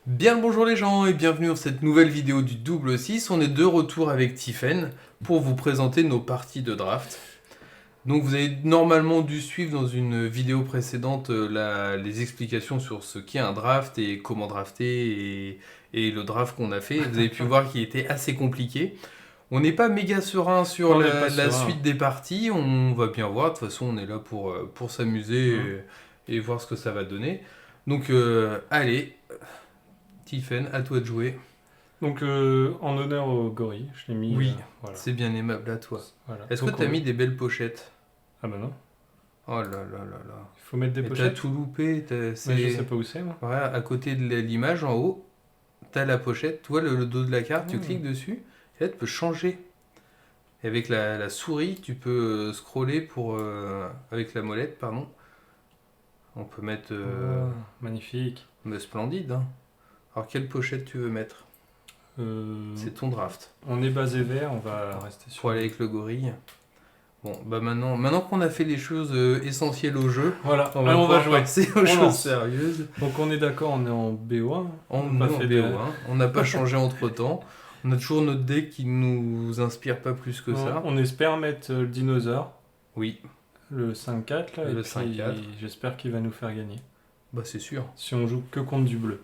Bien le bonjour les gens et bienvenue dans cette nouvelle vidéo du Double 6. On est de retour avec Tiffen pour vous présenter nos parties de draft. Donc vous avez normalement dû suivre dans une vidéo précédente les explications sur ce qu'est un draft et comment drafter et le draft qu'on a fait. Vous avez pu voir qu'il était assez compliqué. On n'est pas méga serein sur On n'est pas la serein. suite des parties, on va bien voir. De toute façon on est là pour s'amuser Mhm. et voir ce que ça va donner. Donc allez, Tiffen, à toi de jouer. Donc, en honneur au gorille, je l'ai mis. Oui, Voilà. c'est bien aimable à toi. Voilà. Est-ce que Donc, t'as mis des belles pochettes? Ah bah non, Oh là là là là. il faut mettre des Mais t'as pochettes. tout loupé. Mais je sais C'est... pas où c'est, moi. Voilà, à côté de l'image, en haut, t'as la pochette. Tu vois le dos de la carte, tu Hmm. cliques dessus. Et là, tu peux changer. Et avec la souris, tu peux scroller avec la molette, pardon. On peut mettre... Oh, magnifique. mais splendide, hein. Alors, quelle pochette tu veux mettre? Euh, C'est ton draft. on est basé vert, on va rester Pour sur. aller avec le gorille. Bon, bah maintenant qu'on a fait les choses essentielles au jeu, Voilà, on va allez, on va pouvoir jouer. passer aux On choses lance. sérieuses. Donc, on est d'accord, on est en BO1. On n'a est pas en fait BO1, on n'a pas changé entre temps. On a toujours notre deck qui nous inspire pas plus que ça. On espère mettre le dinosaure, Oui, le 5-4, là, et le puis 5-4. j'espère qu'il va nous faire gagner. Bah c'est sûr. Si on joue que contre du bleu,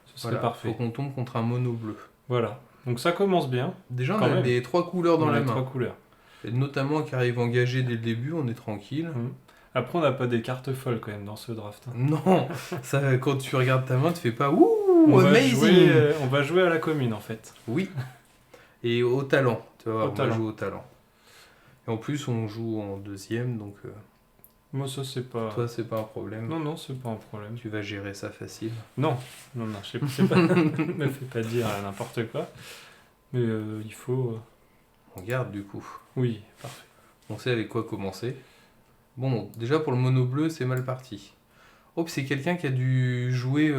ce serait Voilà, parfait. faut qu'on tombe contre un mono bleu. Voilà. Donc, ça commence bien, Déjà, on quand a même. les trois couleurs dans On a la les trois main. couleurs. Et notamment qui arrive engagé dès le début, on est tranquille. Mhm. Après, on n'a pas des cartes folles quand même dans ce draft, hein. Non, ça, quand tu regardes ta main, tu fais pas ouh, Jouer, amazing. on va jouer à la commune en fait. Oui, et au talent. Tu vas voir, Au on va talent. jouer au talent. Et en plus, on joue en deuxième, donc Moi, ça, c'est pas. toi, c'est pas un problème. Non, non, c'est pas un problème. Tu vas gérer ça facile. Non, non, non, je sais pas. Me fais pas dire n'importe quoi. Mais il faut. On garde du coup. Oui, parfait. On sait avec quoi commencer. Bon, déjà pour le mono bleu, c'est mal parti. Oh, puis c'est quelqu'un qui a dû jouer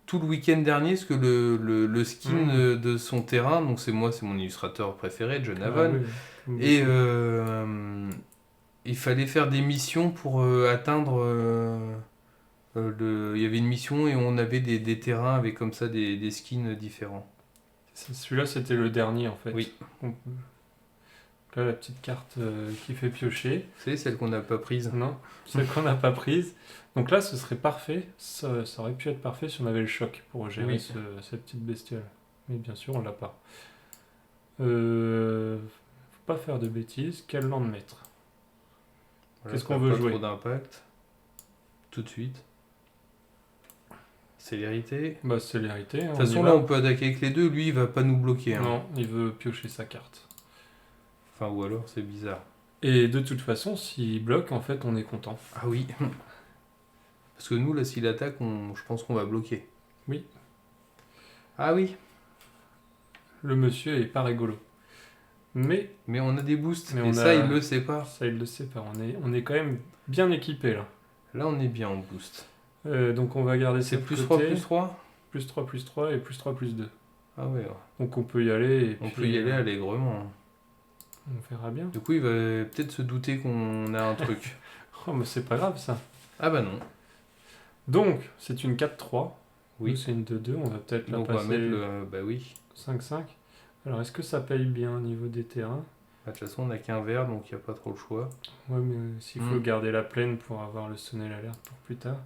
tout le week-end dernier, parce que le skin de son terrain, donc c'est moi, c'est mon illustrateur préféré, John Ah, Avon. oui. Et il fallait faire des missions pour atteindre il y avait une mission et on avait des terrains avec comme ça des skins différents. Celui-là, c'était le dernier en fait. Oui. Donc, là, la petite carte qui fait piocher. C'est celle qu'on n'a pas prise. Non, celle qu'on n'a pas prise. Donc là, ce serait parfait. Ça aurait pu être parfait si on avait le choc pour gérer Oui. cette petite bestiole. Mais bien sûr, on l'a pas. Faut pas faire de bêtises. Quel land mettre? Voilà, Qu'est-ce ça qu'on a veut pas jouer? trop d'impact. Tout de suite. Célérité. Bah, célérité, hein, De on toute y façon, va. là, on peut attaquer avec les deux. Lui, il va pas nous bloquer, hein. Non, il veut piocher sa carte. Enfin, ou alors, c'est bizarre. Et de toute façon, s'il bloque, en fait, on est content. Ah oui. Parce que nous, là, s'il attaque, je pense qu'on va bloquer. Oui. Ah oui. Le monsieur est pas rigolo. Mais Mais on a des boosts. Mais et on ça, a- il le sait pas. ça, il le sait pas. On est quand même bien équipé là. Là, on est bien en boost. Donc on va garder ça C'est de plus côté. 3, plus 3. Plus 3 et plus 3 plus 2. Ah ouais. Donc on peut y aller. Et On puis, peut y aller allègrement. On verra bien. Du coup, il va peut-être se douter qu'on a un truc. Oh, mais c'est pas grave ça. Ah bah non. Donc, c'est une 4-3. Oui. Nous, c'est une 2-2. On va peut-être la Donc on va passer mettre le... Bah oui. 5-5. Alors, est-ce que ça paye bien au niveau des terrains? Bah, de toute façon, on n'a qu'un vert, donc il n'y a pas trop le choix. Ouais, mais s'il faut Mm. garder la plaine pour avoir le sonnet l'alerte pour plus tard.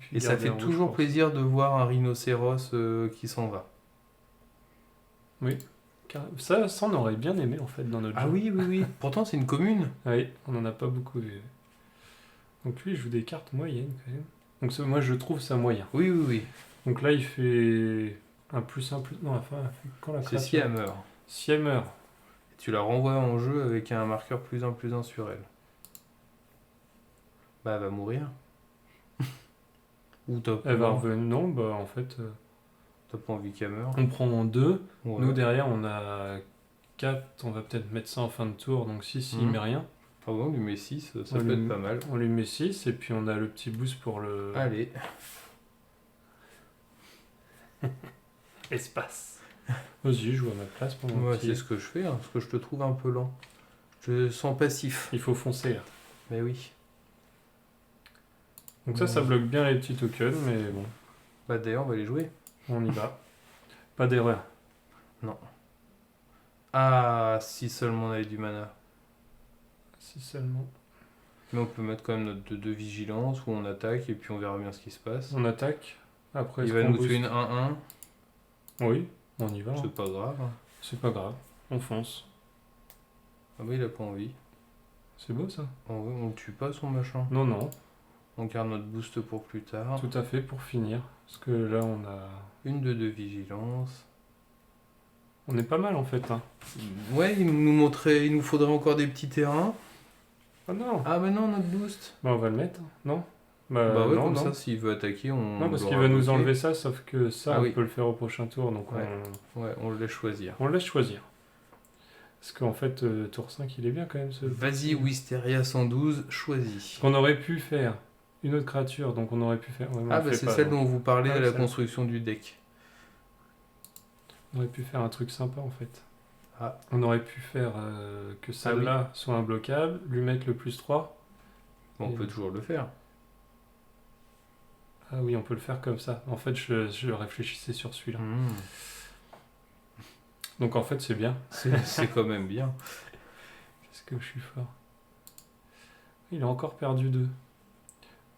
Puis Et ça garder fait un rouge toujours pour- plaisir de voir un rhinocéros qui s'en va. Oui. Ça, on aurait bien aimé en fait dans notre Ah jeu. oui, oui, oui. Pourtant, c'est une commune. Oui, on en a pas beaucoup vu. Donc lui, il joue des cartes moyennes quand même. Donc moi, je trouve ça moyen. Oui, oui, oui. Donc là, il fait un plus. Non, enfin, quand la C'est créature... si elle meurt. Si elle meurt. Tu la renvoies en jeu avec un marqueur plus 1 sur elle. Bah, elle va mourir. Ou t'as Elle va pas, revenir. Non, bah en fait, t'as pas envie qu'elle meure. on prend en 2. Ouais. Nous, derrière, on a 4. On va peut-être mettre ça en fin de tour. Donc 6, il Mhm. met rien. Ah bon, on lui met 6, ça On peut lui- être pas mal. On lui met 6. Et puis on a le petit boost pour le Allez. espace. Vas-y, je joue à ma place pendant Moi, qu'il- c'est ce que je fais, hein, parce que je te trouve un peu lent. Je te sens passif. Il faut foncer là. Mais oui. Donc ça bloque bien les petits tokens, mais bon, Bah d'ailleurs, on va les jouer. on y va. Pas d'erreur. Ah, si seulement on avait du mana. Si seulement. Mais on peut mettre quand même notre 2 vigilance où on attaque et puis on verra bien ce qui se passe. On attaque. Après, Il est-ce va qu'on nous booste tuer une 1-1. Oui, on y va. Hein. C'est pas grave. C'est pas grave. On fonce. Ah bah il a pas envie. C'est beau ça? On le tue pas son machin. Non, non. On garde notre boost pour plus tard. Tout à fait pour finir. Parce que là, on a. Une de 2 vigilance. On est pas mal en fait. Hein. Ouais, il nous faudrait encore des petits terrains. Ah non! Ah bah non, notre boost. Bah, on va le mettre. Non? Bah ouais, non, comme non. ça, s'il veut attaquer, on Non, parce qu'il l'aura va nous bloqué. enlever ça, sauf que ça, Ah on oui. peut le faire au prochain tour. Donc Ouais. Ouais, on le laisse choisir. on le laisse choisir. Parce qu'en fait, tour 5, il est bien quand même ce. Vas-y, Wisteria 112, choisis. On aurait pu faire une autre créature, donc on aurait pu faire. Ouais, mais Ah on bah fait c'est pas, celle donc. dont vous parlez Ah, à la celle. construction du deck. On aurait pu faire un truc sympa en fait. Ah. On aurait pu faire que celle-là soit imbloquable, lui mettre le +3. On Et- peut toujours le faire. Ah oui, on peut le faire comme ça. En fait, je réfléchissais sur celui-là. Mmh. Donc en fait, c'est bien. C'est quand même bien. Qu'est-ce que je suis fort. Il a encore perdu 2.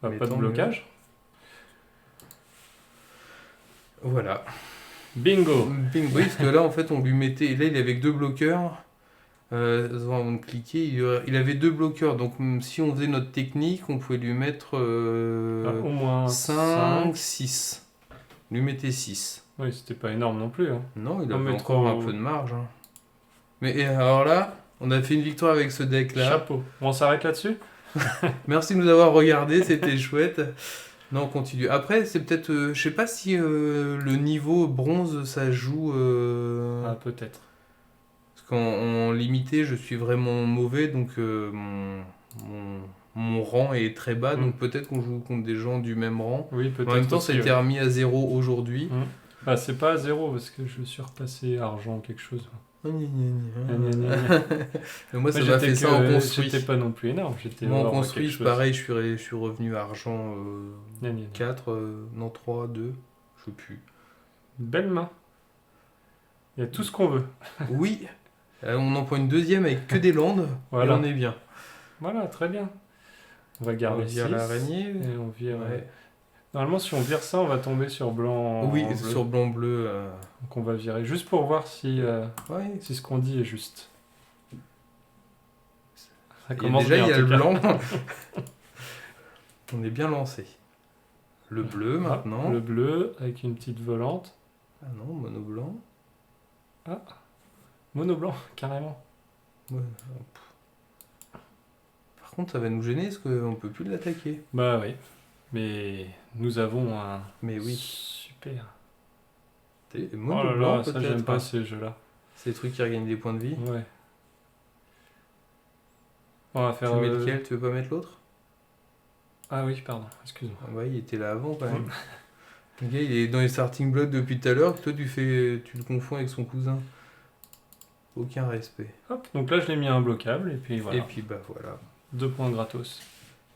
Bah, Mais pas de tant blocage. Voilà. Bingo! Ping, oui, parce que là, en fait, on lui mettait. Là, il avait que 2 bloqueurs. Avant de cliquer, il avait 2 bloqueurs. Donc, si on faisait notre technique, on pouvait lui mettre Au moins 5, 6. Lui mettez 6. Oui, c'était pas énorme non plus. Hein. Non, il Non, avait mais encore trop- un peu de marge. Hein. Mais et alors là, on a fait une victoire avec ce deck-là. Chapeau. On s'arrête là-dessus? Merci de nous avoir regardé, c'était chouette. Non, on continue. Après, c'est peut-être. Je sais pas si le niveau bronze ça joue. Ah, peut-être. Parce qu'en limité, je suis vraiment mauvais, donc mon rang est très bas, donc peut-être qu'on joue contre des gens du même rang. Oui, peut-être. En même temps, ça a aussi, été ouais. remis à 0 aujourd'hui. Bah, c'est pas à 0 parce que je suis repassé argent quelque chose. Gna, gna, gna. Gna, gna, gna. Mais moi, ça Moi, m'a j'étais fait ça en que- construit. J'étais pas non plus énorme. J'étais Moi, en vraiment construit, quelque chose. pareil, je suis revenu argent Gna, gna, gna. 4, non 3, 2, je sais plus. Belle main. Il y a tout ce qu'on veut. Oui, on en prend une deuxième avec que des landes, Voilà. et on est bien. Voilà, très bien. On va On garder vire 6. l'araignée. Et on vire. Ouais. Normalement, si on vire ça, on va tomber sur blanc. Oui, bleu. sur blanc-bleu. Donc on va virer juste pour voir si, Ouais. si ce qu'on dit est juste. Ça Et commence déjà, bien, il y a en le tout cas. blanc. On est bien lancé. Le bleu Ah, maintenant. le bleu avec une petite volante. Ah non, mono blanc. Mono blanc, carrément. Ouais. Par contre, ça va nous gêner parce qu'on peut plus l'attaquer. Bah oui. Mais nous avons un Mais oui. super. Mono Oh là blanc là, ça peut-être. j'aime pas ces jeux-là. C'est des trucs qui regagnent des points de vie. Ouais. On va faire. Tu mets lequel? Tu veux pas mettre l'autre? Ah oui, pardon, excuse-moi. Ah ouais, il était là avant quand même. Le gars, il est dans les starting blocks depuis tout à l'heure. Toi, tu le confonds avec son cousin. Aucun respect. Hop, donc là je l'ai mis à un bloquable et puis voilà. Et puis bah voilà. 2 points gratos.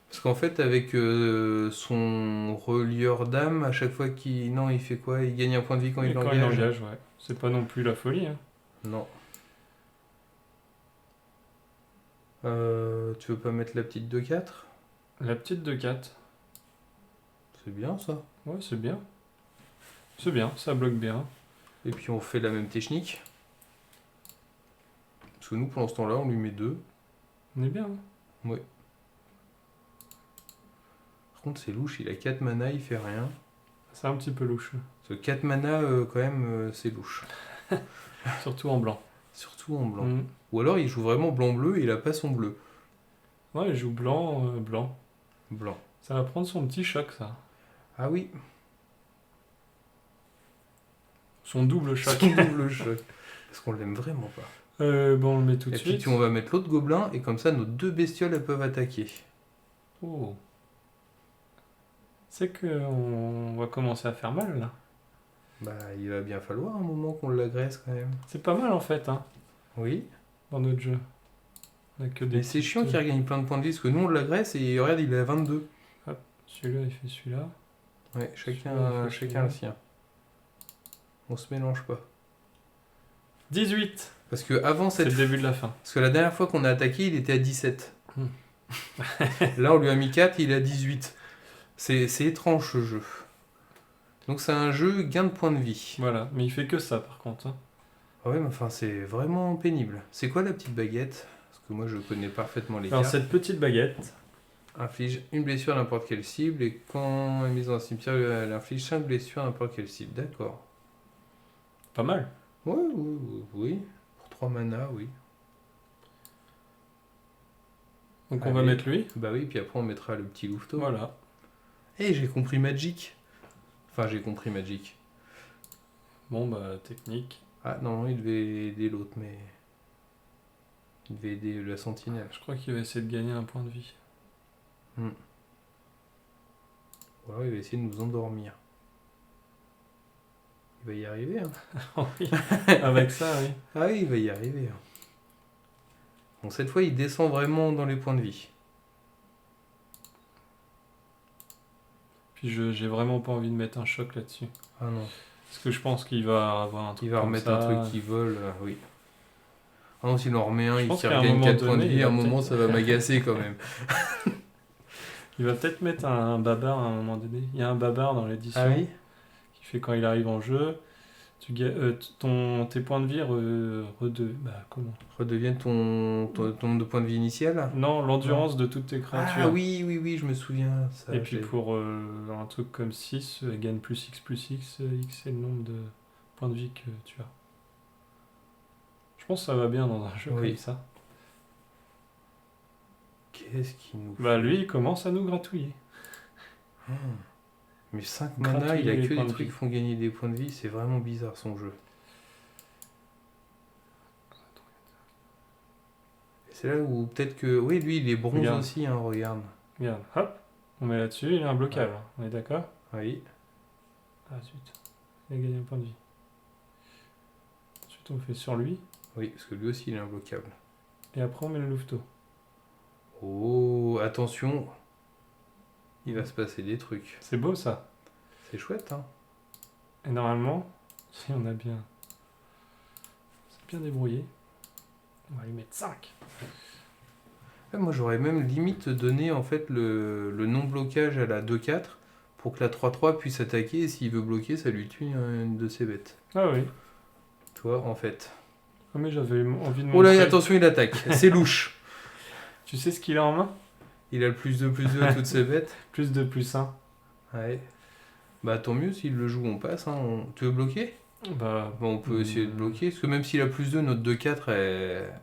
Parce qu'en fait, avec son relieur d'âme, à chaque fois qu'il. Non, il fait quoi? Il gagne un point de vie quand Et il quand engage. il engage, ouais. C'est pas non plus la folie. Hein. Non. Tu veux pas mettre la petite 2-4? La petite de 4. C'est bien ça. Ouais, c'est bien. C'est bien, ça bloque bien. Et puis on fait la même technique. Parce que nous, pendant ce temps-là, on lui met 2. On est bien. Hein. Par contre, c'est louche, il a 4 mana, il fait rien. C'est un petit peu louche. Parce que 4 mana, quand même, c'est louche. Surtout en blanc. Surtout en blanc. Mm. Ou alors, il joue vraiment blanc-bleu et il a pas son bleu. Ouais, il joue blanc, blanc. Blanc. Ça va prendre son petit choc, ça. Ah oui, Son double choc. son double choc. Parce qu'on l'aime vraiment pas. Bon, on le met tout de Et puis, suite. on va mettre l'autre gobelin et comme ça, nos 2 bestioles, elles peuvent attaquer. Oh. C'est qu'on va commencer à faire mal, là. Bah, il va bien falloir un moment qu'on l'agresse quand même. C'est pas mal, en fait, hein, Oui. dans notre jeu. On a que des Mais c'est chiant petites- qu'il regagne plein de points de vie parce que nous, on l'agresse et regarde, il est à 22. Celui-là, il fait celui-là. Ouais, Celui-là, il fait chacun le sien. On se mélange pas. 18. Parce que avant C'est cette le début de la fin. Parce que la dernière fois qu'on a attaqué, il était à 17. Hmm. Là, on lui a mis 4, il est à 18. C'est étrange ce jeu. Donc c'est un jeu gain de points de vie. Voilà, mais il fait que ça par contre. Hein. Ah ouais, mais enfin c'est vraiment pénible. C'est quoi la petite baguette? Parce que moi je connais parfaitement les Alors cartes. cette petite baguette, Inflige une blessure à n'importe quelle cible et quand elle est mise dans un cimetière, elle inflige 5 blessures à n'importe quelle cible. D'accord. pas mal. Ouais, oui. Pour 3 mana, oui. Donc on va Allez. mettre lui. Bah oui, puis après on mettra le petit louveteau. Voilà. Eh, j'ai compris Magic. Enfin, j'ai compris Magic. Bon bah technique. Ah, non, il devait aider l'autre, mais... Il devait aider la sentinelle. Je crois qu'il va essayer de gagner un point de vie. Ou alors il va essayer de nous endormir. Il va y arriver, hein. Oui, avec ça, oui. Ah oui, il va y arriver. Hein. Bon, cette fois, il descend vraiment dans les points de vie. Puis j'ai vraiment pas envie de mettre un choc là-dessus. Ah non. Parce que je pense qu'il va avoir un truc Il va comme remettre ça. un truc qui vole, oui. Ah non, s'il en remet un, Je il pense tire qu'à un gagne moment 4 points de donné, vie, il à un va moment, peut-être- ça va m'agacer quand même. Il va peut-être mettre un babar à un moment donné. Il y a un babar dans l'édition Ah oui? qui fait quand il arrive en jeu, tes points de vie bah comment? Redevienne ton nombre de points de vie initial? Non, l'endurance de toutes tes créatures. Ah oui, je me souviens. Ça, Et puis j'ai- pour un truc comme 6, elle gagne plus X, X c'est le nombre de points de vie que tu as. Je pense que ça va bien dans un jeu Oui. comme ça. Qu'est-ce qu'il nous... Bah lui, il commence à nous gratouiller. Ah. Mais 5 Gratouiller mana, il a les que points des de trucs vie. qui font gagner des points de vie. C'est vraiment bizarre son jeu. Et c'est là où peut-être que... Oui, lui, il est bronze Regarde. aussi, hein, regarde. Regarde, hop, on met là-dessus, il est imbloquable. On est d'accord? Oui. Ah zut, il a gagné un point de vie. Ensuite on fait sur lui, Oui, parce que lui aussi, il est imbloquable. et après on met le louveteau. Oh, attention. Il va se passer des trucs. C'est beau ça. C'est chouette, hein. Et normalement, si on a bien... C'est bien débrouillé. On va lui mettre 5. Ouais, moi, j'aurais même limite donné, en fait, le non-blocage à la 2-4 pour que la 3-3 puisse attaquer. Et s'il veut bloquer, ça lui tue une de ses bêtes. Ah oui. Toi, en fait. Ah mais j'avais envie de Oh là, montrer. attention, il attaque. C'est louche. Tu sais ce qu'il a en main? Il a le plus 2 à toutes ses bêtes. Plus 2, plus 1. Ouais. Bah tant mieux, s'il le joue, on passe. Hein. Tu veux bloquer? Bah... Bon, on peut essayer de bloquer. Parce que même s'il a plus 2, notre 2-4,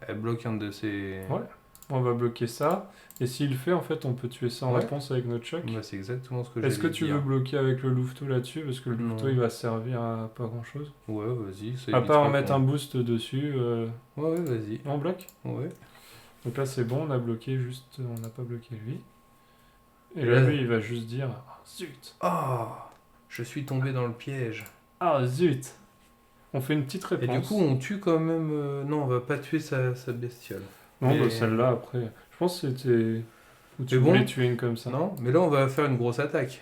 elle bloque un de ses... Ouais. On va bloquer ça. Et s'il le fait, en fait, on peut tuer ça en Ouais. réponse avec notre choc. Bah, c'est exactement ce que Est-ce que j'allais tu dire. veux bloquer avec le louveteau là-dessus? Parce que le Non. louveteau, il va servir à pas grand-chose. Ouais, vas-y. ça À part en évitera mettre qu'on- un boost dessus, Ouais, vas-y. on bloque. Ouais. Donc là, c'est bon, on a bloqué juste... On n'a pas bloqué lui. Et Et là, là- lui, il va juste dire... Ah, zut! Oh, je suis tombé dans le piège. Ah, zut! On fait une petite Et réponse. du coup, on tue quand même... Non, on va pas tuer sa bestiole. Non, mais- bah, celle-là, après... Je pense que c'était... Où tu Mais bon. voulais tuer une comme ça. Non, mais là, on va faire une grosse attaque.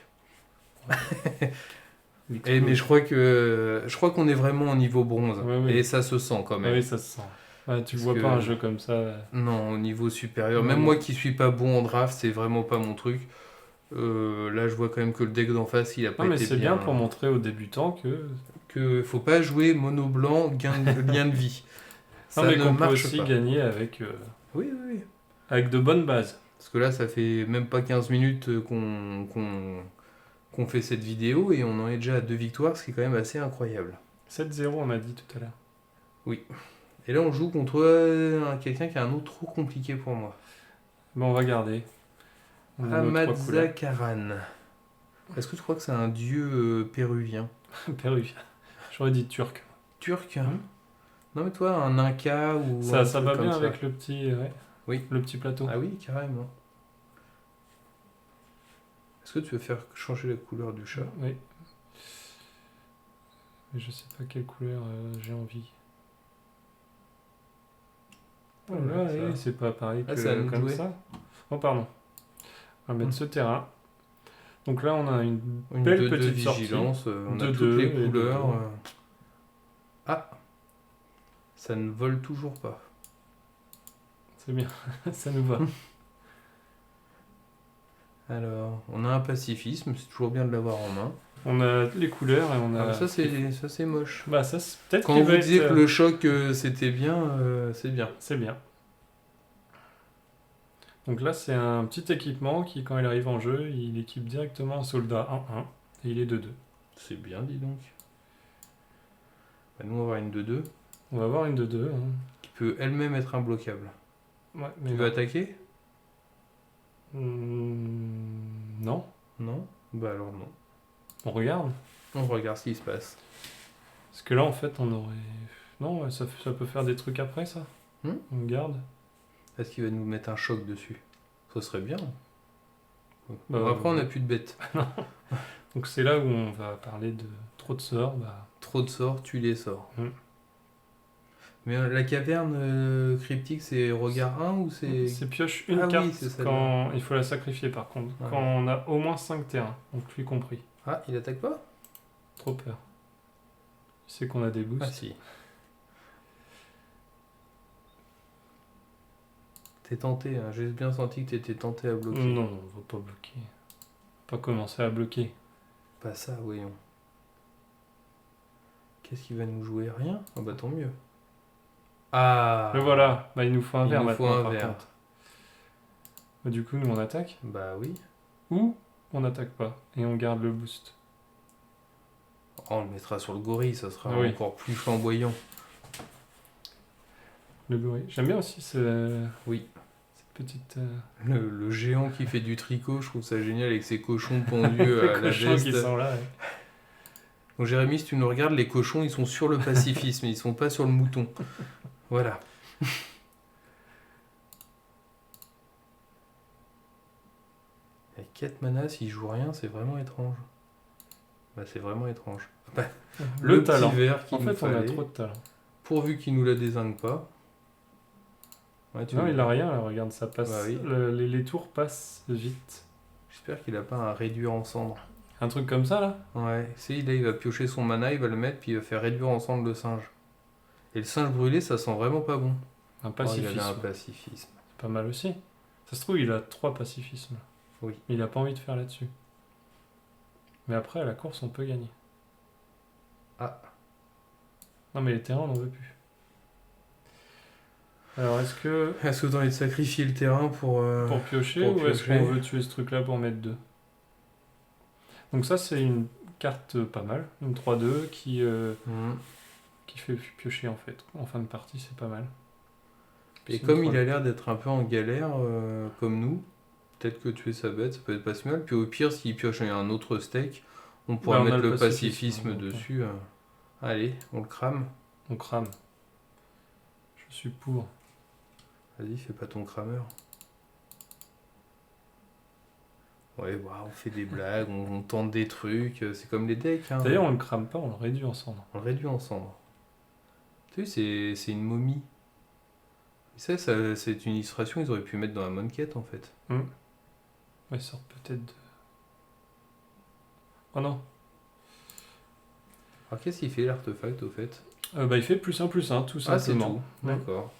Il Et, mais je crois qu'on est vraiment au niveau bronze. Ouais, oui. Et ça se sent quand Ah même. oui, ça se sent. Ouais, tu Parce vois que- pas un jeu comme ça. Non, au niveau supérieur. Non, Même non. moi qui suis pas bon en draft, c'est vraiment pas mon truc. Là, je vois quand même que le deck d'en face, il a pas Non, mais été c'est bien pour montrer aux débutants que... que faut pas jouer mono blanc, gain de vie. Ça Non, mais ne qu'on peut marche aussi pas. gagner avec, Oui, oui, oui. avec de bonnes bases. Parce que là, ça fait même pas 15 minutes qu'on fait cette vidéo et on en est déjà à 2 victoires, ce qui est quand même assez incroyable. 7-0, on a dit tout à l'heure. Et là, on joue contre quelqu'un qui a un nom trop compliqué pour moi. Bon, on va garder. On a nos 3 Amadza couleurs. Karan. Est-ce que tu crois que c'est un dieu péruvien? Péruvien. J'aurais dit turc. Turc? Non, mais toi, un Inca ou. Ça, un ça truc va comme bien ça. avec le petit, Oui. le petit plateau. Ah oui, carrément. Est-ce que tu veux faire changer la couleur du chat? Oui. Mais je sais pas quelle couleur j'ai envie. Oh là, Ouais, ça- eh, c'est pas pareil Ah, que c'est à nous de comme jouer. ça. Oh, pardon. On va mettre ce terrain. Donc là, on a une Une belle 2-2 petite sortie. vigilance, on a 2-2 toutes les et couleurs. 2-2. Ah, ça ne vole toujours pas. C'est bien, ça nous va. Alors, on a un pacifisme, c'est toujours bien de l'avoir en main. On a les couleurs et on a... Ah, ça c'est moche. Bah ça, c'est peut-être Quand qu'il vous va disiez être... que le choc c'était bien, c'est bien. C'est bien. Donc là, c'est un petit équipement qui, quand il arrive en jeu, il équipe directement un soldat 1-1 et il est 2-2. C'est bien, dis donc. Bah, nous, on va avoir une 2-2 On va avoir une 2-2. Hein. qui peut elle-même être imbloquable. Ouais, mais Tu veux attaquer? non. Non? Bah alors non. On regarde. On regarde ce qui se passe. Parce que là, en fait, on aurait... Non, ça peut faire des trucs après, ça. On garde. Est-ce qu'il va nous mettre un choc dessus? Ça serait bien. Bah, Bon, après, on n'a plus de bêtes. Donc c'est là où on va parler de trop de sorts. Bah... Trop de sorts, tu les sors. Mm. Mais la caverne cryptique, c'est regard 1 ou c'est... C'est pioche une Ah oui, carte c'est celle-là. quand... Il faut la sacrifier, par contre. Ouais. Quand on a au moins 5 terrains. Donc lui compris. Ah, il attaque pas? Trop peur. Il sait qu'on a des boosts. Ah si. T'es tenté, hein. J'ai bien senti que t'étais tenté à bloquer. Non, on va pas bloquer. Pas commencer à bloquer. Pas ça, voyons. Qu'est-ce qu'il va nous jouer? Rien? Ah bah tant mieux. Ah! Le voilà. Bah, il nous faut un Il verre nous maintenant, faut un par verre. contre. Bah, du coup, nous, on attaque. Bah oui. Ou on n'attaque pas. Et on garde le boost. Oh, on le mettra sur le gorille, ça sera Oui. encore plus flamboyant. Le gorille. J'aime bien aussi Oui. cette petite... Le géant qui fait du tricot, je trouve ça génial avec ses cochons pondus à la cochons veste. qui sont là. Ouais. Donc Jérémy, si tu nous regardes, les cochons, ils sont sur le pacifisme, ils sont pas sur le mouton. Voilà. Avec 4 manas, s'il joue rien, c'est vraiment étrange. Bah, c'est vraiment étrange. Bah, Le petit talent. vert qu'il En nous fait, on a fallait, trop de talent. pourvu qu'il nous la désingue pas. Ouais, tu Non, veux- il a rien, là, regarde, ça passe. Bah oui. Les tours passent vite. J'espère qu'il a pas un réduire en cendres. Un truc comme ça, là? Ouais, c'est là, il va piocher son mana, il va le mettre, puis il va faire réduire en cendres le singe. Et le singe brûlé, ça sent vraiment pas bon. Un Oh, il pacifisme. avait un pacifisme. C'est pas mal aussi. Ça se trouve, il a 3 pacifismes. Oui. Mais il a pas envie de faire là-dessus. Mais après, à la course, on peut gagner. Ah. Non, mais les terrains, on n'en veut plus. Alors, est-ce que... Est-ce que t'as envie de sacrifier le terrain pour... Pour piocher, pour ou est-ce piocher. qu'on veut tuer ce truc-là pour mettre 2? Donc ça, c'est une carte pas mal. Une 3-2 qui fait piocher, en fait. En fin de partie, c'est pas mal. Et C'est comme une il a l'air d'être un peu en galère, comme nous, peut-être que tuer sa bête, ça peut être pas si mal. Puis au pire, s'il pioche un autre steak, on pourra Bah, on a mettre le le pacifisme, pacifisme donc, dessus. Allez, on le crame. On crame. Je suis pour. Vas-y, fais pas ton crameur. Ouais, on fait des blagues, on tente des trucs, c'est comme les decks. Hein. D'ailleurs, on le crame pas, on le réduit en cendres. On le réduit en cendres. Tu sais, c'est une momie. Et ça, c'est une illustration, ils auraient pu mettre dans la monquette en fait. Ouais, il sort peut-être de... Oh non. Alors qu'est-ce qu'il fait l'artefact au fait? Bah, il fait +1/+1, tout Ah, c'est simplement. tout. Ouais. D'accord.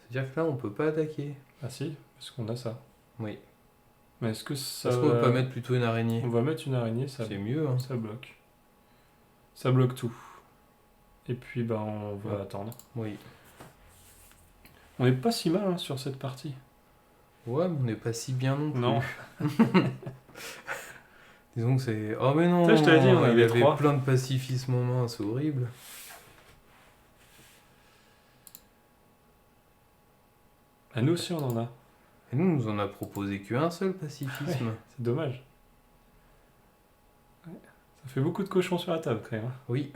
C'est-à-dire que là, on peut pas attaquer. Ah si, parce qu'on a ça. Oui. Mais est-ce que ça... Est-ce qu'on peut pas mettre plutôt une araignée? On va mettre une araignée, ça, C'est mieux, hein. ça bloque. Ça bloque tout. Et puis, bah, on va attendre. Oui. On est pas si mal hein, sur cette partie. Ouais, mais on n'est pas si bien non plus. Non. Disons que c'est... Oh mais non, Ça, je t'avais dit, on il avait avait 3. plein de pacifisme en main, c'est horrible. Ah, nous aussi, on en a. Et nous, on nous en a proposé qu'un seul pacifisme. C'est dommage. Ouais. Ça fait beaucoup de cochons sur la table, quand même. Hein. Oui.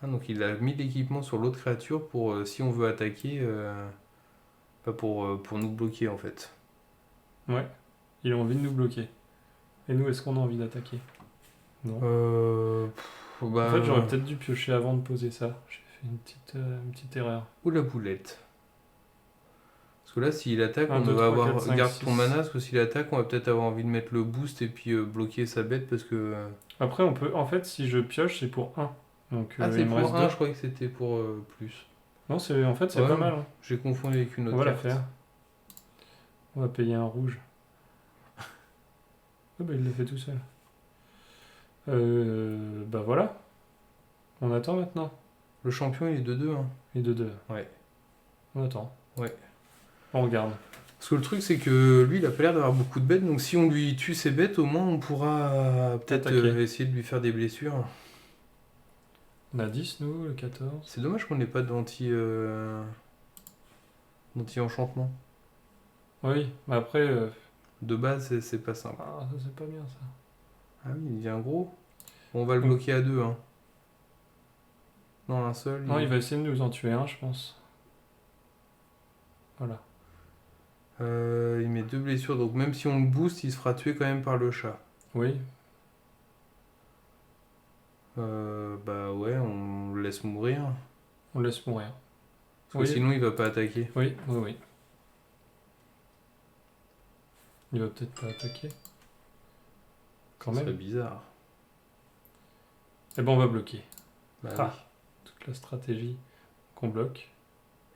Ah, donc il a mis l'équipement sur l'autre créature pour si on veut attaquer, pas pour nous bloquer en fait. Ouais. Il a envie de nous bloquer. Et nous, est-ce qu'on a envie d'attaquer? Non. Bah, En fait, j'aurais peut-être dû piocher avant de poser ça. J'ai fait une petite erreur. Ou la boulette. Parce Parce que là, s'il attaque, 1, on 2, va 3, avoir... 4, 5, Garde 6. ton mana, parce que s'il attaque, on va peut-être avoir envie de mettre le boost et puis bloquer sa bête, parce que... Après, on peut. En fait, si je pioche, c'est pour 1. Donc, Ah, c'est il me reste pour 2. 1, je croyais que c'était pour plus. Non, en fait, c'est Ouais, pas mal. Hein. j'ai confondu avec une On autre va la carte. faire. On va payer un rouge. Ah bah, il l'a fait tout seul. Bah voilà. On attend maintenant. Le champion, il est de 2, hein. Et de 2. Ouais. On attend. Ouais. On regarde. Parce que le truc, c'est que lui, il a pas l'air d'avoir beaucoup de bêtes, donc si on lui tue ses bêtes, au moins on pourra peut-être Attaquer. essayer de lui faire des blessures. On a 10, nous, le 14. C'est dommage qu'on n'ait pas d'anti-enchantement. Oui, mais après. De base, c'est pas simple. Ah, ça, c'est pas bien ça. Ah oui, il devient gros. On va le bloquer à 2, hein. Non, un seul. Non, il va essayer de nous en tuer un, je pense. Voilà. Il met 2 blessures, donc même si on le booste, il se fera tuer quand même par le chat. Oui. Bah ouais, on le laisse mourir. On le laisse mourir. Parce que Oui. sinon, il va pas attaquer. Oui, oui, oui. Il va peut-être pas attaquer. Quand Ça serait même. bizarre. Et ben on va bloquer. Bah Ah. Toute la stratégie qu'on bloque.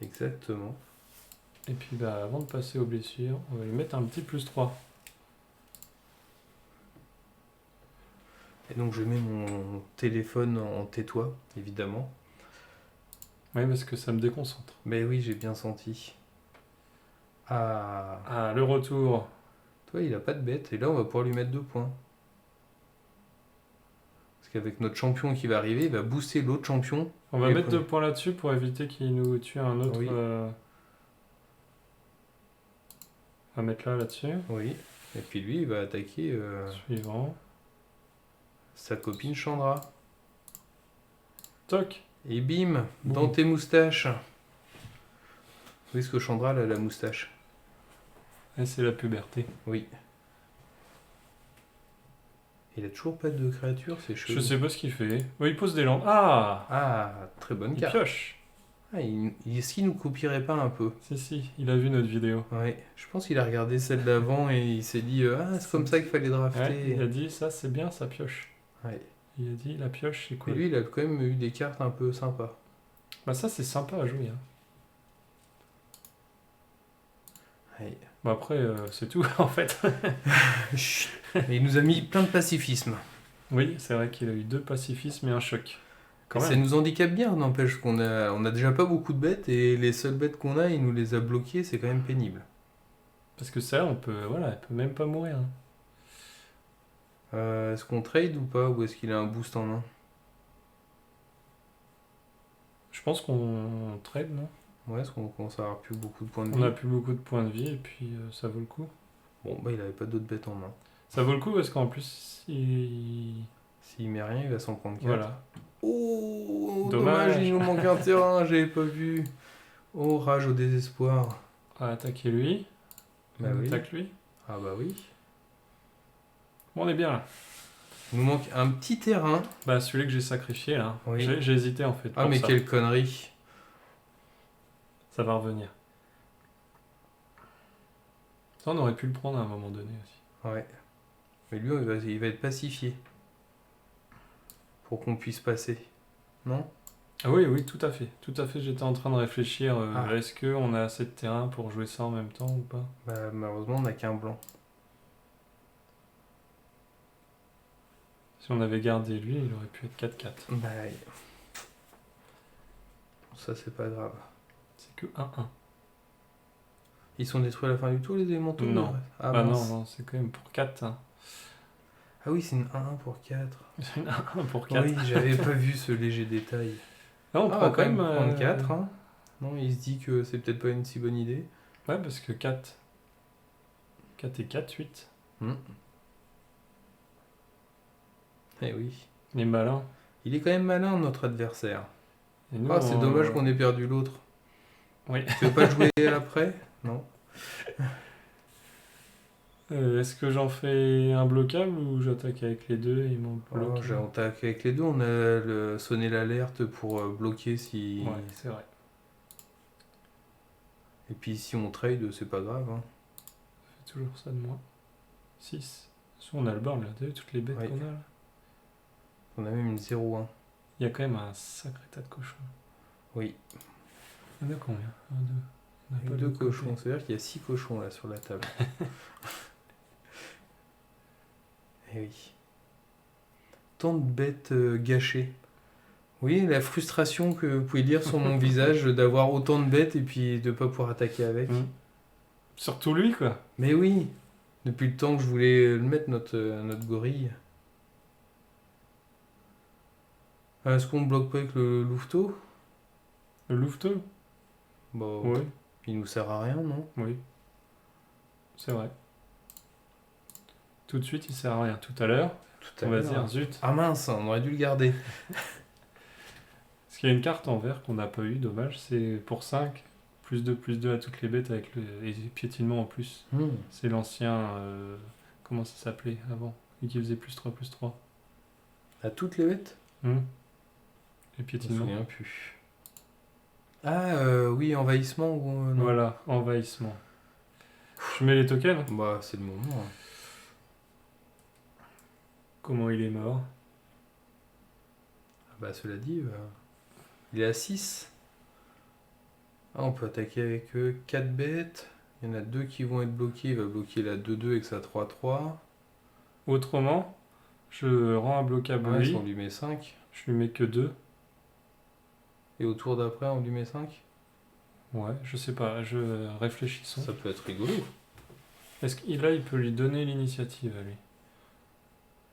oui, exactement. Et puis bah avant de passer aux blessures, on va lui mettre un petit +3. Et donc je mets mon téléphone en tais-toi, évidemment. Oui, parce que ça me déconcentre. Mais oui, j'ai bien senti. Ah, Ah, le retour. toi, il a pas de bête, et là, on va pouvoir lui mettre 2 points. Parce qu'avec notre champion qui va arriver, il va booster l'autre champion. On va Et mettre après- 2 points là-dessus pour éviter qu'il nous tue un autre. Oui. On va mettre là-dessus. Oui. Et puis lui, il va attaquer Suivant. sa copine Chandra. Toc. Et bim, Boum. dans tes moustaches. Oui, parce que Chandra, elle a la moustache. Et c'est la puberté. Oui. Il a toujours pas de créature, c'est chelou. Je sais pas ce qu'il fait. Oui, il pose des lampes. Ah, Ah, très bonne il carte. pioche. Ah, est-ce qu'il nous copierait pas un peu? Si, il a vu notre vidéo. Ouais, je pense qu'il a regardé celle d'avant et il s'est dit ah, c'est comme ça qu'il fallait Ouais, drafter. il a dit ça c'est bien, ça pioche. Ouais. Il a dit la pioche c'est Et cool. lui, il a quand même eu des cartes un peu sympas. Bah ça c'est sympa à jouer. Hein. Ouais. Bon après c'est tout en fait. Chut. Mais il nous a mis plein de pacifisme. Oui, c'est vrai qu'il a eu 2 pacifismes et un choc. Quand Et ça même. nous handicape bien, n'empêche qu'on a déjà pas beaucoup de bêtes et les seules bêtes qu'on a, il nous les a bloquées, c'est quand même pénible. Parce que ça, on peut, voilà, elle peut même pas mourir. Hein. Est-ce qu'on trade ou pas? Ou est-ce qu'il a un boost en main? Je pense qu'on trade, non? Ouais, est-ce qu'on commence à avoir plus beaucoup de points de vie? On a plus beaucoup de points de vie et puis ça vaut le coup. Bon, bah il avait pas d'autres bêtes en main. Ça vaut le coup parce qu'en plus, il... S'il met rien, il va s'en prendre 4. Voilà. Oh, Dommage. dommage, il nous manque un terrain, j'avais pas vu. Oh, rage au désespoir. On va attaquer lui. Bah On oui. attaque lui. Ah bah oui. Bon, on est bien là. Il nous manque un petit terrain. Bah celui que j'ai sacrifié là. Oui. J'ai hésité en fait. Ah pour mais ça. quelle connerie. Ça va revenir. Ça, on aurait pu le prendre à un moment donné aussi. Ouais. Mais lui, il va être pacifié. Pour qu'on puisse passer. Non? Ah oui, oui, tout à fait. Tout à fait, j'étais en train de réfléchir. Ah. Est-ce qu'on a assez de terrain pour jouer ça en même temps ou pas? Bah malheureusement, on n'a qu'un blanc. Si on avait gardé lui, il aurait pu être 4-4. Bah... Ça, c'est pas grave. C'est que 1-1. Ils sont détruits à la fin du tour, les élémentaux? Non. Ah, Ah non, mince. non, c'est quand même pour 4. Hein. Ah oui, c'est une 1-1 pour 4. C'est une 1 pour 4. Oui, j'avais pas vu ce léger détail. Là, on Ah, on prend va quand même prendre euh, 4. Hein. Non, il se dit que c'est peut-être pas une si bonne idée. Ouais, parce que 4. 4 et 4, 8. Eh oui. Il est malin. Il est quand même malin, notre adversaire. Et nous, Ah, c'est dommage qu'on ait perdu l'autre. Oui. Tu veux pas jouer après? Non. Est-ce que j'en fais un blocable ou j'attaque avec les deux et ils m'ont Oh, bloqué? on attaque avec les deux. On a sonné l'alerte pour bloquer si... Ouais, c'est vrai. Et puis si on trade, c'est pas grave. Hein. Ça fait toujours ça de moins. 6. On a le board là, t'as vu toutes les bêtes Oui. qu'on a là? On a même une 0-1. Il y a quand même un sacré tas de cochons. Oui. Il y en a combien? 1, 2. On a Avec pas deux de côté. cochons, c'est-à-dire qu'il y a 6 cochons là sur la table. Eh oui. Tant de bêtes gâchées. Oui, la frustration que vous pouvez lire sur mon visage d'avoir autant de bêtes et puis de pas pouvoir attaquer avec. Surtout lui quoi. Mais oui, depuis le temps que je voulais le mettre, notre gorille. Est-ce qu'on bloque pas avec le louveteau? Le louveteau? Bon, Oui. il nous sert à rien, non? Oui. C'est vrai. Tout de suite il sert à rien. Tout à l'heure, Tout à on va l'heure. dire zut. Ah mince, on aurait dû le garder. Parce qu'il y a une carte en vert qu'on n'a pas eu, dommage, c'est pour 5, plus 2 à toutes les bêtes avec les piétinements en plus. C'est l'ancien. Comment ça s'appelait avant? Et qui faisait plus 3. À toutes les bêtes? Et Je me piétinement. souviens plus. Ah oui, envahissement ou non? Voilà, envahissement. Je mets les tokens. Bah c'est le moment. Hein. Comment il est mort? Ah bah cela dit, il est à 6. Ah, on peut attaquer avec 4 bêtes. Il y en a 2 qui vont être bloqués. Il va bloquer la 2-2 avec sa 3-3. Autrement, je rends imbloquable Ouais, lui. si on lui met 5. Je lui mets que 2. Et au tour d'après, on lui met 5. Ouais, je sais pas, je réfléchissons. Ça peut être rigolo. Est-ce qu'il là, il peut lui donner l'initiative à lui?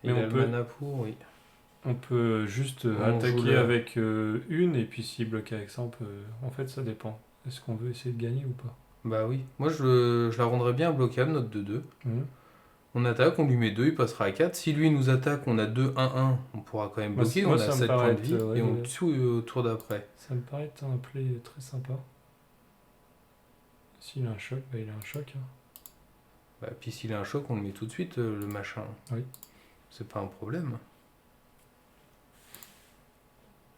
Et Mais il on a le peut- mana pour, oui. On peut juste On joue attaquer le- avec une, et puis s'il bloque avec ça, on peut. En fait, ça dépend. Est-ce qu'on veut essayer de gagner ou pas? Bah oui. Moi, je la rendrais bien bloquable, notre 2-2. On attaque, on lui met 2, il passera à 4. Si lui nous attaque, on a 2-1-1, on pourra quand même Moi, bloquer. moi, on ça a me 7 paraît points de vie être, ouais, et on le tue au tour d'après. Ça me paraît être un play très sympa. S'il a un choc, bah il a un choc. Hein. Bah, puis s'il a un choc, on le met tout de suite, le machin. Oui. C'est pas un problème.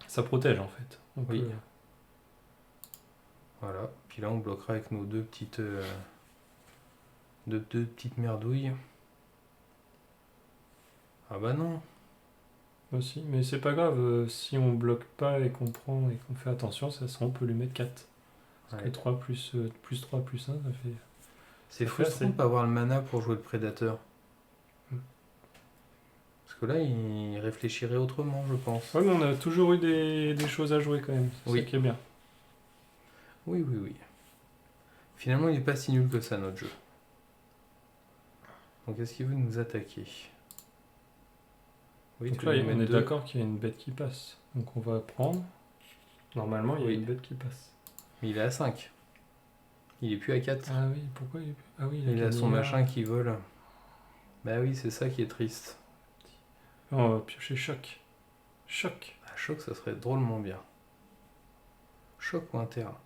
Ça protège en fait. On Oui. peut- Voilà. Puis là, on bloquera avec nos deux petites merdouilles. Ah bah non. Aussi, mais c'est pas grave, si on bloque pas et qu'on prend et qu'on fait attention, ça on peut lui mettre 4. Parce Ouais. que 3 plus 3 plus 1, ça fait. C'est Ça fait frustrant assez. de pas avoir le mana pour jouer le prédateur. Mm. Parce que là, il réfléchirait autrement, je pense. Ouais, mais on a toujours eu des choses à jouer quand même. C'est Oui. ça qui est bien. Oui, oui, oui. Finalement, il est pas si nul que ça, notre jeu. Donc, est-ce qu'il veut nous attaquer? Oui, Donc tu là, veux lui on mettre est 2. d'accord qu'il y a une bête qui passe. Donc on va prendre. Normalement, il y a Oui. une bête qui passe. Mais il est à 5. Il est plus à 4. Ah oui, pourquoi il est plus... Ah oui, Il a gagné son là. machin qui vole. Bah oui, c'est ça qui est triste. On va piocher choc. Choc. Un choc, ça serait drôlement bien. Choc ou un terrain.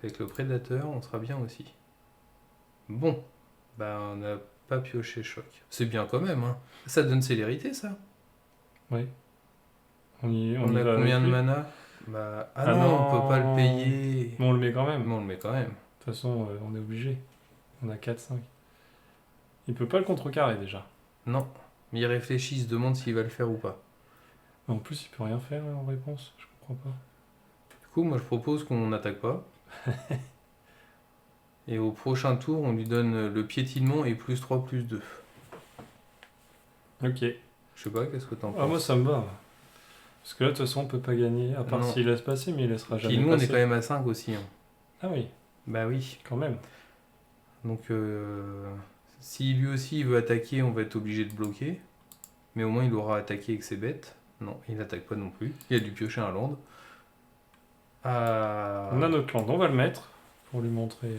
Avec le prédateur, on sera bien aussi. Bon, bah on n'a pas pioché choc. C'est bien quand même, hein. Ça donne célérité, ça. Oui. On y On a va combien avec de lui. mana? Bah, Ah non, non. on peut pas le payer. Mais on le met quand même. Mais on le met quand même. De toute façon, on est obligé. On a 4-5. Il peut pas le contrecarrer déjà. Non. Mais il réfléchit, il se demande s'il va le faire ou pas. En plus, il peut rien faire en réponse. Je comprends pas. Du coup, moi je propose qu'on n'attaque pas. Et au prochain tour, on lui donne le piétinement et plus 3, plus 2. Ok. Je sais pas, qu'est-ce que t'en penses? Ah, moi, ça me va. Parce que là, de toute façon, on peut pas gagner. À part Non. s'il laisse passer, mais il laissera jamais Puis nous, on passer. est quand même à 5 aussi. Hein. Ah oui, Bah oui. quand même. Donc, si lui aussi il veut attaquer, on va être obligé de bloquer. Mais au moins, il aura attaqué avec ses bêtes. Non, il n'attaque pas non plus. Il a dû piocher un land. Ah, On a notre land, on va le mettre pour lui montrer.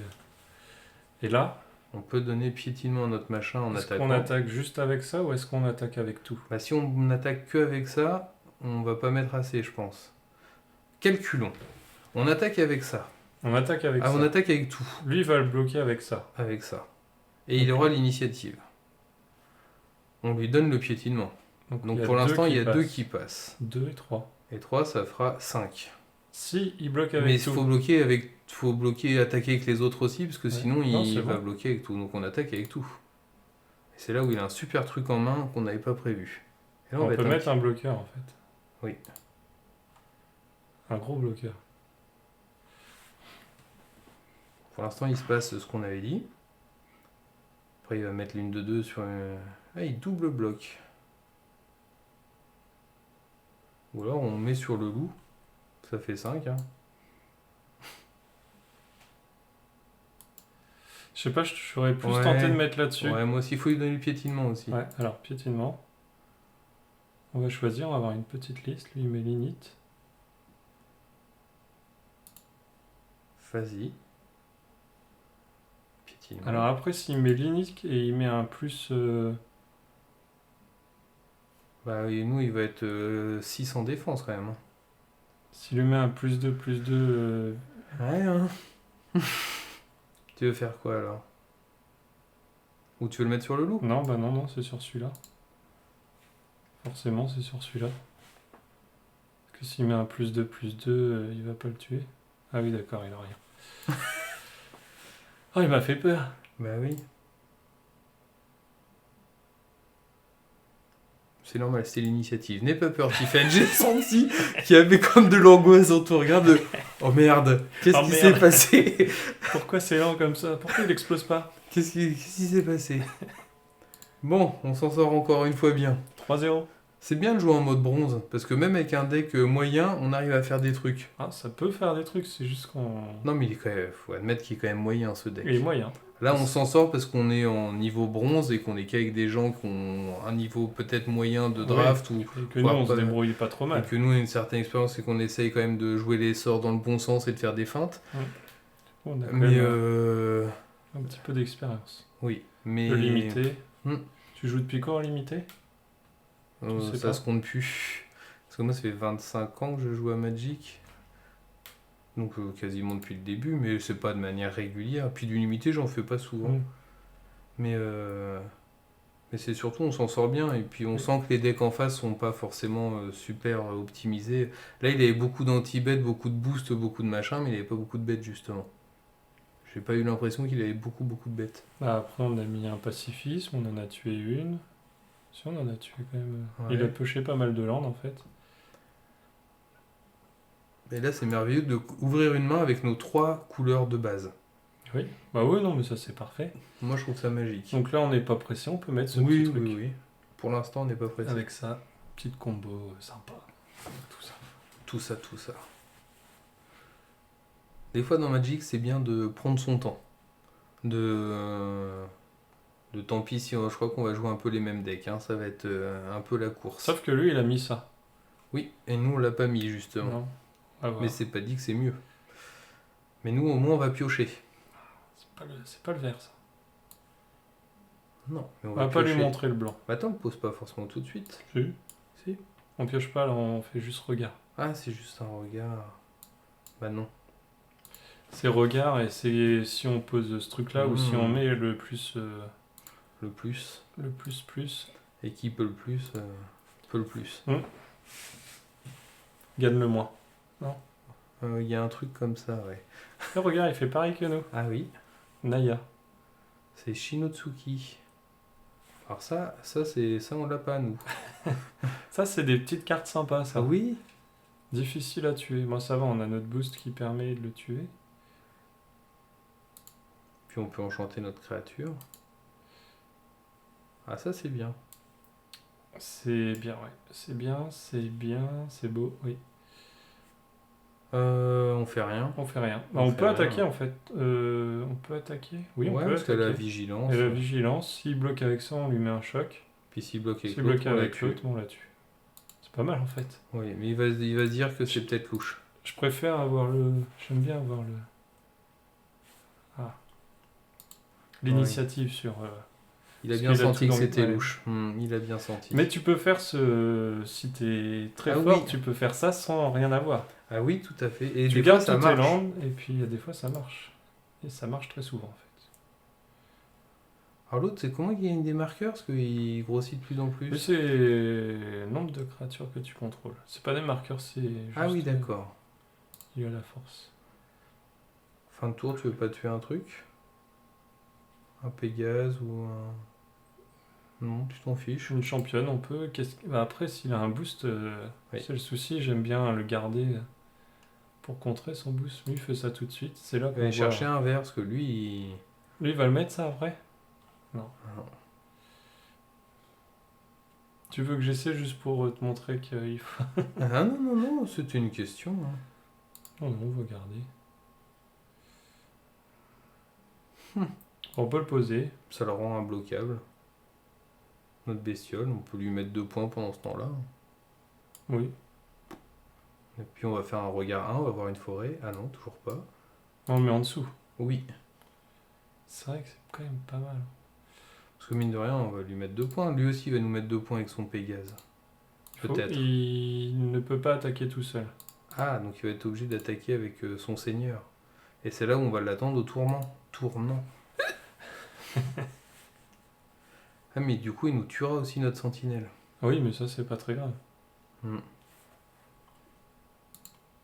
Et là, on peut donner piétinement à notre machin en est-ce attaquant. qu'on attaque juste avec ça ou est-ce qu'on attaque avec tout? Bah, si on n'attaque que avec ça, on va pas mettre assez, je pense. Calculons. On attaque avec ça. On attaque avec Ah, ça. on attaque avec tout. Lui, il va le bloquer avec ça. Avec ça. Et il aura l'initiative. On lui donne le piétinement. Donc y a pour deux l'instant, qui il y a 2 passent. qui passent. 2 et 3. Et 3, ça fera 5. Si, il bloque Mais avec il tout. faut bloquer, attaquer avec les autres aussi, parce que Ouais. sinon Non, il c'est va bon. bloquer avec tout. Donc on attaque avec tout. Et c'est là où il a un super truc en main qu'on n'avait pas prévu. Et là On va peut être mettre un bloqueur en fait. Oui. Un gros bloqueur. Pour l'instant il se passe ce qu'on avait dit. Après il va mettre l'une de deux sur... Ah, il double bloc. Ou alors on met sur le loup. Ça fait 5. Hein. Je sais pas, j'aurais plus Ouais. tenté de mettre là-dessus. Ouais, moi aussi il faut lui donner le piétinement aussi. Ouais, alors piétinement. On va choisir, on va avoir une petite liste. Lui il met l'init. Vas-y. Piétinement. Alors après, s'il met l'init et il met un plus. Bah oui, nous il va être 6 en défense quand même. Hein. S'il lui met un plus 2, Ouais, hein. Tu veux faire quoi alors? Ou tu veux le mettre sur le loup? Non, bah non, c'est sur celui-là. Forcément, c'est sur celui-là. Parce que s'il met un plus 2, il va pas le tuer. Ah oui, d'accord, il a rien. Oh, il m'a fait peur. Bah oui. C'est normal, c'était l'initiative. N'aie pas peur, Tiffen. J'ai senti qu'il y avait comme de l'angoisse dans ton regard de oh merde, qu'est-ce Oh, qui merde. s'est passé? Pourquoi c'est lent comme ça? Pourquoi il explose pas? Qu'est-ce qui s'est passé? Bon, on s'en sort encore une fois bien. 3-0. C'est bien de jouer en mode bronze, parce que même avec un deck moyen, on arrive à faire des trucs. Ah, ça peut faire des trucs, c'est juste qu'on... Non mais il est quand même, faut admettre qu'il est quand même moyen ce deck. Il est moyen. Là on s'en sort parce qu'on est en niveau bronze et qu'on est qu'avec des gens qui ont un niveau peut-être moyen de draft ou Et que nous, voire on se pas- débrouille pas trop et mal. que nous on a une certaine expérience et qu'on essaye quand même de jouer les sorts dans le bon sens et de faire des feintes. On a quand Mais même un petit peu d'expérience. oui, mais Le limité. Hmm. Tu joues depuis quand en limité? Je sais ça pas. se compte plus. Parce que moi ça fait 25 ans que je joue à Magic. Donc quasiment depuis le début, mais c'est pas de manière régulière. Puis du limité j'en fais pas souvent. Mm. Mais c'est surtout, on s'en sort bien. Et puis, on sent que les decks en face sont pas forcément super optimisés. Là, il avait beaucoup d'anti-bêtes, beaucoup de boost, beaucoup de machin, mais il avait pas beaucoup de bêtes, justement. J'ai pas eu l'impression qu'il avait beaucoup de bêtes. Bah, après, on a mis un pacifisme, on en a tué une. Si, on en a tué quand même. Ouais. Il a pioché pas mal de landes en fait. Et là, c'est merveilleux de ouvrir une main avec nos 3 couleurs de base. Oui. Bah oui, non, mais ça c'est parfait. Moi, je trouve ça magique. Donc là, on n'est pas pressé, on peut mettre ce oui, petit truc. oui. Pour l'instant, on n'est pas pressé. Avec ça, petite combo sympa. Tout ça. Tout ça. Des fois, dans Magic, c'est bien de prendre son temps. De tant pis si je crois qu'on va jouer un peu les mêmes decks. Hein. Ça va être un peu la course. Sauf que lui, il a mis ça. Oui, et nous, on l'a pas mis, justement. Non. Ah, voilà. Mais c'est pas dit que c'est mieux. Mais nous, au moins, on va piocher. C'est pas le vert, ça. Non, mais On va pas lui piocher. montrer le blanc. Bah, attends, on pose pas forcément tout de suite. Si. On pioche pas, là, on fait juste regard. Ah, c'est juste un regard. Bah non. C'est regard et c'est si on pose ce truc-là ou si on met le plus... Le plus. Le plus. Et qui peut le plus peut le plus. Gagne le moins. Il y a un truc comme ça, ouais. Le regard, il fait pareil que nous. Ah oui, Naya. c'est Shinotsuki. Alors ça on l'a pas, nous. Ça, c'est des petites cartes sympas, ça. Ah oui. Difficile à tuer. Moi, ça va, on a notre boost qui permet de le tuer. Puis on peut enchanter notre créature. Ah, ça, c'est bien. C'est bien, ouais. C'est bien, c'est beau, oui. On fait rien. On fait rien. On On fait peut rien. attaquer, en fait. On peut attaquer. Oui, on ouais, peut parce attaquer. qu'elle a la vigilance. Et la vigilance, s'il bloque avec ça, on lui met un choc. Puis s'il bloque avec S'il l'autre, bloque on la avec tue. l'autre, on la tue. C'est pas mal, en fait. Oui, mais il va se dire que c'est peut-être louche. Je préfère avoir le... J'aime bien avoir le... Ah. L'initiative sur... Il a Parce bien qu'il a senti tout que dans- c'était ouais. louche. Il a bien senti. Mais tu peux faire ce... Si t'es très Ah fort, oui. tu peux faire ça sans rien avoir. Ah oui, tout à fait. Et Tu des fois, gardes ça toutes tes marche. landes, et puis des fois ça marche. Et ça marche très souvent, en fait. Alors l'autre, c'est comment il gagne des marqueurs? Parce qu'il grossit de plus en plus. Mais c'est le nombre de créatures que tu contrôles. C'est pas des marqueurs, c'est juste... Ah oui, d'accord. Il a la force. Fin de tour, tu veux pas tuer un truc? Un Pégase ou un... Non, tu t'en fiches. Une championne, on peut. Bah, après, s'il a un boost, Oui. c'est le souci. J'aime bien le garder pour contrer son boost. Lui, il fait ça tout de suite. C'est là Je vais qu'on aller voit. chercher un verre parce que lui, il... Lui, il va le mettre ça après? Non. Non. Tu veux que j'essaie juste pour te montrer qu'il faut. Ah non, non, non, c'était une question. Hein. Non, non, on va garder. On peut le poser. Ça le rend imbloquable. Notre bestiole, on peut lui mettre 2 points pendant ce temps-là. Oui. Et puis on va faire un regard 1, on va voir une forêt. Ah non, toujours pas. On le met en dessous. Oui. C'est vrai que c'est quand même pas mal. Parce que mine de rien, on va lui mettre 2 points. Lui aussi, il va nous mettre 2 points avec son Pégase. Peut-être. Il ne peut pas attaquer tout seul. Ah, donc il va être obligé d'attaquer avec son seigneur. Et c'est là où on va l'attendre au tournant. Tournant. Ah, mais du coup, il nous tuera aussi notre sentinelle. Oui, mais ça, c'est pas très grave. Hmm.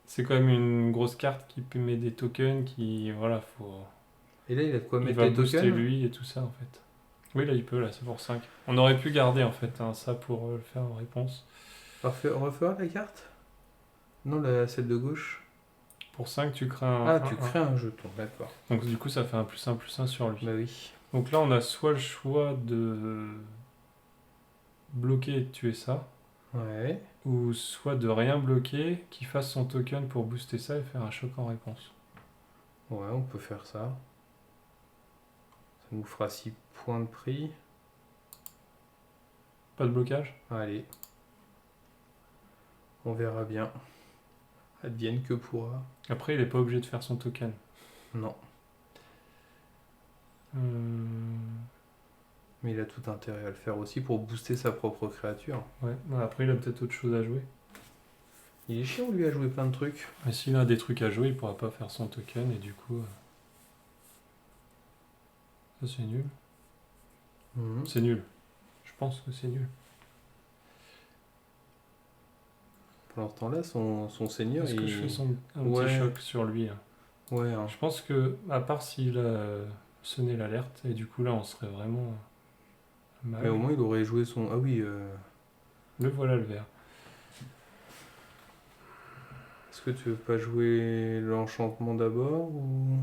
C'est quand même une grosse carte qui met des tokens qui. Voilà, faut. Et là, il a de quoi Il mettre va les booster tokens. lui et tout ça, en fait. Oui, là, il peut, là, c'est pour 5. On aurait pu garder, en fait, hein, ça pour le faire en réponse. Refaire la carte. Non, celle de gauche. Pour 5, tu crées un. Ah, un, tu crées un jeton, d'accord. Donc, du coup, ça fait un +1/+1 sur lui. Bah oui. Donc là, on a soit le choix de bloquer et de tuer ça, Ouais. ou soit de rien bloquer, qu'il fasse son token pour booster ça et faire un choc en réponse. Ouais, on peut faire ça. Ça nous fera 6 points de prix. Pas de blocage? Allez. On verra bien. Advienne que pourra. Après, il est pas obligé de faire son token. Non. Mais il a tout intérêt à le faire aussi pour booster sa propre créature. Ouais, bah après, il a peut-être autre chose à jouer. Il est chiant, lui, à jouer plein de trucs. Mais s'il a des trucs à jouer, il pourra pas faire son token et du coup. Ça, c'est nul. Mhm. C'est nul. Je pense que c'est nul. Pendant ce temps-là, son seigneur, Est-ce que je fais un Ouais. petit choc sur lui là. Ouais, hein. Je pense que, à part s'il a sonné l'alerte, et du coup là, on serait vraiment mal. Mais au moins, il aurait joué son... Ah oui, Le voilà le vert. est-ce que tu veux pas jouer l'enchantement d'abord ou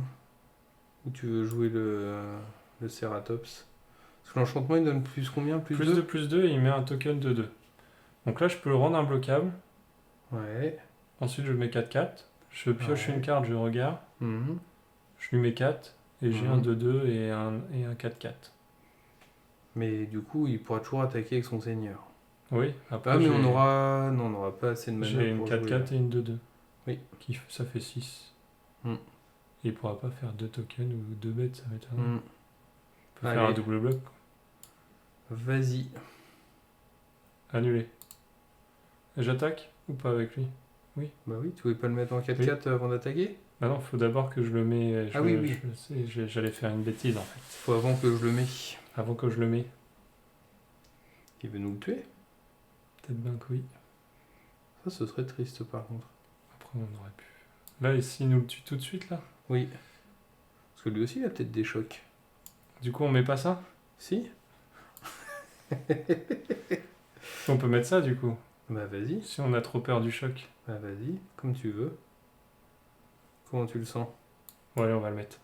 tu veux jouer le Ceratops? Parce que l'enchantement, il donne plus combien? Plus Plus 2? 2, plus 2, et il met un token de 2. Donc là, je peux le rendre imbloquable. Ouais. Ensuite, je mets 4/4. Je pioche Ouais. une carte, je regarde. Mhm. Je lui mets 4. Et j'ai Mhm. un 2/2 et un 4/4. Mais du coup, il pourra toujours attaquer avec son seigneur. Oui, après, Ah, mais on aura... Non, on n'aura pas assez de mana j'ai une pour 4/4 jouer. et une 2/2. Oui. Ça fait 6. Mm. Et il pourra pas faire 2 tokens ou 2 bêtes, ça m'étonne. Mhm. On peut faire un Allez. double bloc. Vas-y. Annulé. Et j'attaque ou pas avec lui? Bah oui, tu voulais pas le mettre en 4-4 avant d'attaquer? Bah non, faut d'abord que je le mets. Ah oui, oui. J'allais faire une bêtise en fait. Faut avant que je le mets. Avant que je le mets. Il veut nous le tuer? Peut-être bien que oui. Ça, ce serait triste par contre. Après, on aurait pu. Là, et s'il nous le tue tout de suite là? Oui. Parce que lui aussi, il a peut-être des chocs. Du coup, on met pas ça? Si? On peut mettre ça du coup. Bah vas-y. Si on a trop peur du choc. Bah vas-y, comme tu veux. Comment tu le sens? Ouais, on va le mettre.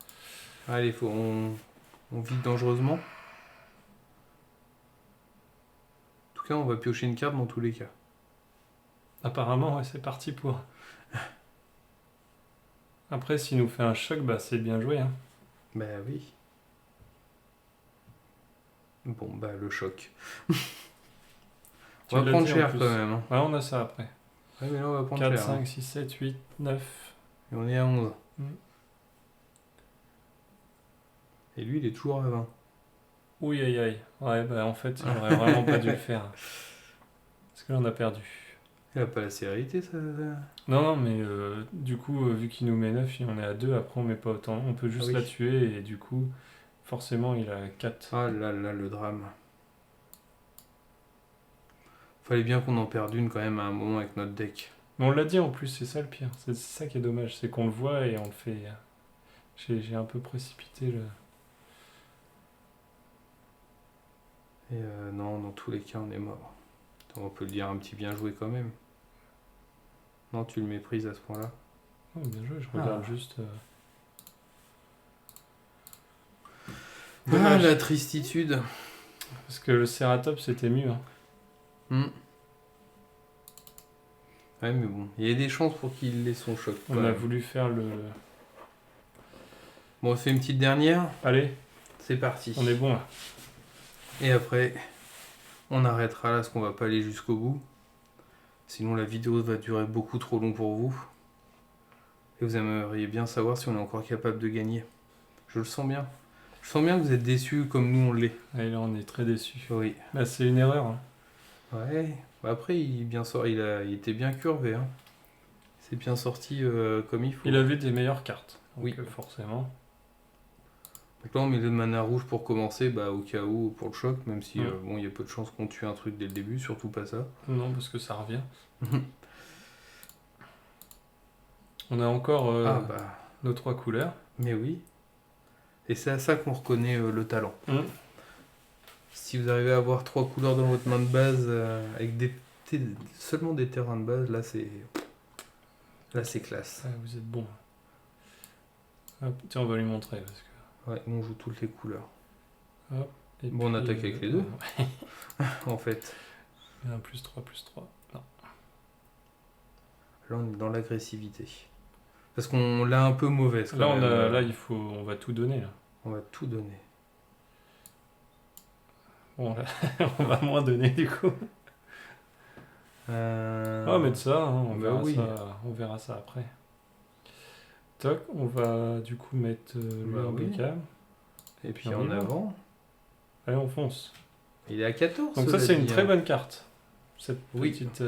Allez, on vide dangereusement. En tout cas, on va piocher une carte dans tous les cas. Apparemment, ouais, c'est parti pour. Après, s'il nous fait un choc, bah c'est bien joué. Hein. Bah oui. Bon, bah le choc. Tu On va l'as prendre dit, en cher plus. quand même. Hein. Ouais, on a ça après. Ouais, mais là, on va prendre 4, cher. 5, Hein. 6, 7, 8, 9. Et on est à 11. Mm. Et lui, il est toujours à 20. Oui, aïe aïe. Ouais, bah en fait, j'aurais vraiment pas dû le faire. Parce que là, on a perdu. Il a pas la sérénité, ça. Non, non, mais du coup, vu qu'il nous met 9, on est à 2, après on met pas autant. On peut juste Ah oui. la tuer et du coup, forcément, il a 4. Ah là là, le drame. Fallait bien qu'on en perde une quand même à un moment avec notre deck. Mais on l'a dit en plus, c'est ça le pire. C'est ça qui est dommage, c'est qu'on le voit et on le fait. J'ai un peu précipité le. Et non, dans tous les cas, on est mort. On peut le dire un petit bien joué quand même. Non, tu le méprises à ce point-là. Oh, bien joué, je regarde juste. Ah, Dommage. la tristitude. Parce que le Ceratops c'était mieux. Hein. Ouais, mais bon, il y a des chances pour qu'il ait son choc. On a voulu faire le. Bon, on fait une petite dernière. Allez, C'est parti. on est bon là. Et après, on arrêtera là parce qu'on va pas aller jusqu'au bout. Sinon, la vidéo va durer beaucoup trop long pour vous. Et vous aimeriez bien savoir si on est encore capable de gagner. Je le sens bien. Je sens bien que vous êtes déçus comme nous on l'est. Et là, on est très déçus. Oui. Là, c'est une erreur. Hein. Ouais. Bah après, il était bien curvé. Hein. C'est bien sorti comme il faut. Il avait des meilleures cartes. Donc, Oui. Forcément. Donc là, on met le mana rouge pour commencer, bah, au cas où, pour le choc, même si bon, il y a peu de chances qu'on tue un truc dès le début, surtout pas ça. Non, parce que ça revient. On a encore nos 3 couleurs. Mais oui. Et c'est à ça qu'on reconnaît le talent. Si vous arrivez à avoir 3 couleurs dans votre main de base avec seulement des terrains de base, là c'est classe. Ah, vous êtes bon. Hop, tiens, on va lui montrer. Parce que... Ouais, nous on joue toutes les couleurs. Hop, et bon, on attaque avec les deux. En fait. Il y a un +3, +3. Non. Là, on est dans l'agressivité. Parce qu'on l'a un peu mauvaise. Là, là, on va tout donner. Là. On va tout donner. Bon, là, on va moins donner du coup. On va mettre ça, hein, on verra ça après. Toc, on va du coup mettre le impeccable. Et puis en avant. Allez, on fonce. Il est à 14. Donc ça, c'est une très bonne carte. Cette petite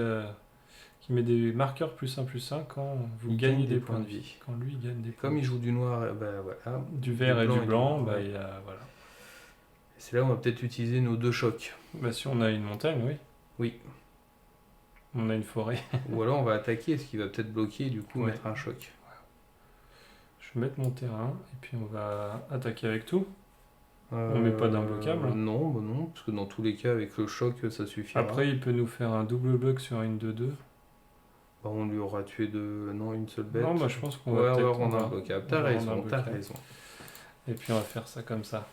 qui met des marqueurs +1/+1 quand vous gagnez des points de vie. Quand lui gagne des points. Comme il joue du noir, bah voilà. Du vert et du blanc, bah il a voilà. C'est là où on va peut-être utiliser nos 2 chocs. Bah si on a une montagne, oui. Oui. On a une forêt. Ou alors on va attaquer, ce qui va peut-être bloquer et du coup mettre un choc. Je vais mettre mon terrain et puis on va attaquer avec tout. On met pas d'imbloquable. Non, bah non, parce que dans tous les cas avec le choc ça suffira. Après il peut nous faire un double bloc sur une 2-2. Bah, on lui aura tué une seule bête. Non, bah je pense qu'on va peut-être rendre un bloquable. T'as raison. Et puis on va faire ça comme ça.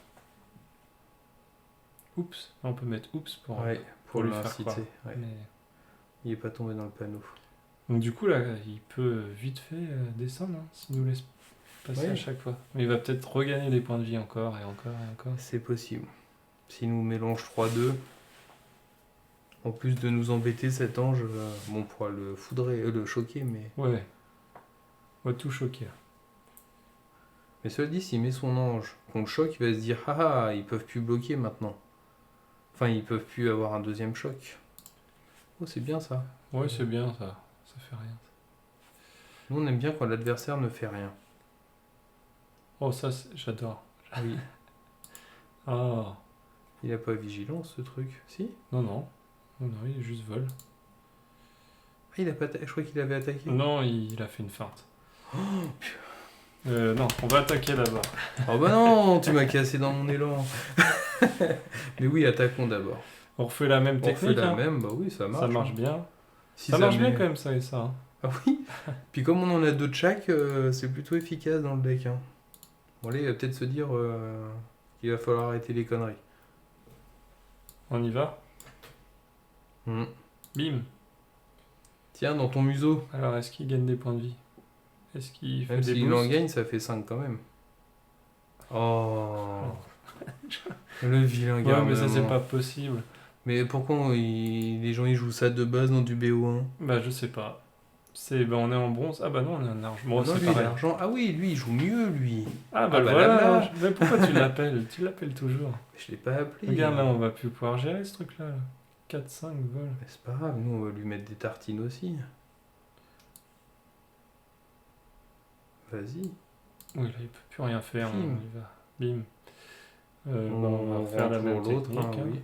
Oups, on peut mettre oups pour lui faire croire. Ouais. Mais... il est pas tombé dans le panneau. Donc du coup là, il peut vite fait descendre hein, s'il nous laisse passer à chaque fois. Mais il va peut-être regagner des points de vie encore et encore et encore. C'est possible. S'il nous mélange 3-2, en plus de nous embêter cet ange, bon, on pourra le le choquer, mais... Ouais. On va tout choquer. Mais cela dit, s'il met son ange, qu'on le choque, il va se dire « Ah ah, ils peuvent plus bloquer maintenant. » Enfin, ils peuvent plus avoir un deuxième choc. Oh, c'est bien ça. Ouais, c'est bien ça. Ça fait rien. Nous, on aime bien quand l'adversaire ne fait rien. Oh, ça, j'adore. Oui. Ah. Il a pas vigilance, ce truc. Si? Non, non. Non, il est juste vol. Ah, il a pas je crois qu'il avait attaqué. Non, il a fait une feinte. Non, on va attaquer d'abord. Oh bah non, tu m'as cassé dans mon élan. Mais oui, attaquons d'abord. On refait la même technique. On refait la même, bah oui, ça marche. Ça marche bien. Si ça marche bien quand même, ça et ça. Hein. Ah oui. Puis comme on en a 2 de chaque, c'est plutôt efficace dans le deck. Hein. Bon, là, il va peut-être se dire qu'il va falloir arrêter les conneries. On y va. Bim. Tiens, dans ton museau. Alors, est-ce qu'il gagne des points de vie? Est-ce qu'il fait même des boosts? S'il en gagne, ça fait 5 quand même. Oh. Le vilain gars. Ouais, mais ça, c'est pas possible. Mais pourquoi les gens ils jouent ça de base dans du BO1? Bah, je sais pas. On est en bronze. Ah bah non, on est en argent. Bon, non, c'est lui, pareil. l'argent. Ah oui, lui, il joue mieux, lui. Ah bah, voilà. Mais pourquoi tu l'appelles? Tu l'appelles toujours. Je l'ai pas appelé. Regarde, là, on va plus pouvoir gérer ce truc-là. 4-5 vol. C'est pas grave, nous, on va lui mettre des tartines aussi. Vas-y. Oui, là, il peut plus rien faire. Bim. On y va. Bim. On va faire la même technique. Oui.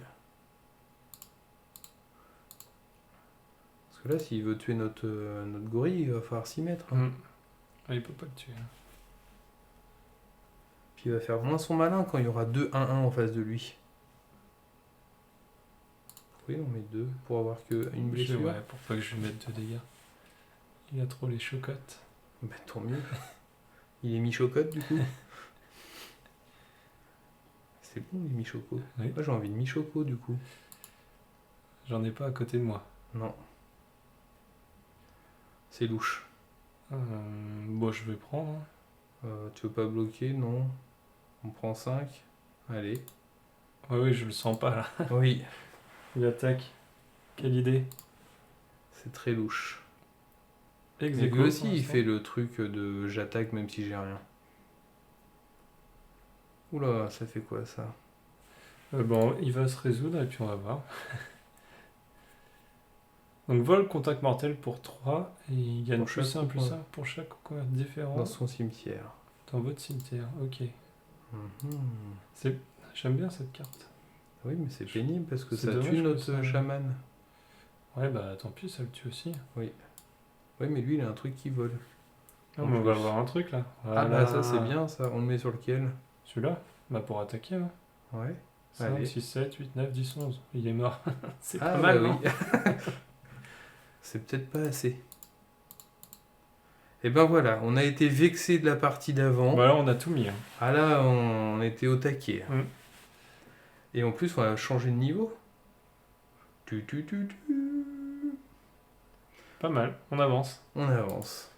Parce Parce que là, s'il veut tuer notre gorille, il va falloir s'y mettre. Ah, il peut pas le tuer. Puis il va faire moins son malin quand il y aura 2-1-1 en face de lui. Oui, on met 2 pour avoir qu'une blessure. Ouais, pour pas que je lui mette de dégâts. Il a trop les chocottes. Bah, tant mieux. Il est mi-chocotte du coup. C'est bon, les mi-choco. Oui. Moi j'ai envie de mi-choco du coup. J'en ai pas à côté de moi. Non. C'est louche. Bon, je vais prendre. Tu veux pas bloquer? Non. On prend 5. Allez. Oui, je le sens pas là. Oui. Il attaque. Quelle idée. C'est très louche. Et lui aussi, il fait le truc de j'attaque même si j'ai rien. Oula, ça fait quoi ça? Bon, il va se résoudre et puis on va voir. Donc vol, contact mortel pour 3 et il gagne Pour plus chaque 1, plus coin. 1 pour chaque coin différent Dans son cimetière. dans votre cimetière. Ok. Mhm. J'aime bien cette carte. Oui, mais c'est pénible parce que C'est ça dommage tue que notre ça- chaman. Ouais, bah tant pis, ça le tue aussi. Oui. Oui, mais lui, il a un truc qui vole. Ah, En mais on va plus. avoir un truc là. Ah Voilà. bah ça c'est bien ça. On le met sur lequel? Celui-là. Bah pour attaquer. Hein. Ouais. 5, Allez. 6, 7, 8, 9, 10, 11. Il est mort. C'est Ah pas mal, bah non oui. C'est peut-être pas assez. Et ben voilà, on a été vexé de la partie d'avant. Voilà, on a tout mis. Hein. Ah là, on était au taquet. Mm. Et en plus, on a changé de niveau. Pas mal, on avance. On avance.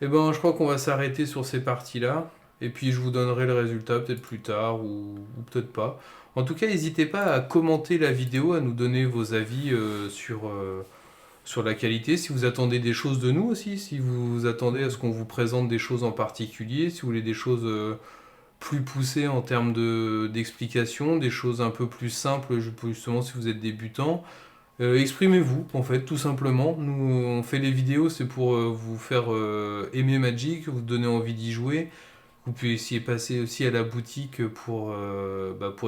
Et ben, je crois qu'on va s'arrêter sur ces parties-là. Et puis, je vous donnerai le résultat peut-être plus tard ou peut-être pas. En tout cas, n'hésitez pas à commenter la vidéo, à nous donner vos avis sur la qualité, si vous attendez des choses de nous aussi, si vous attendez à ce qu'on vous présente des choses en particulier, si vous voulez des choses plus poussées en termes d'explication, des choses un peu plus simples, justement si vous êtes débutant. Exprimez-vous, en fait, tout simplement. Nous, on fait les vidéos, c'est pour vous faire aimer Magic, vous donner envie d'y jouer. Vous pouvez essayer de passer aussi à la boutique pour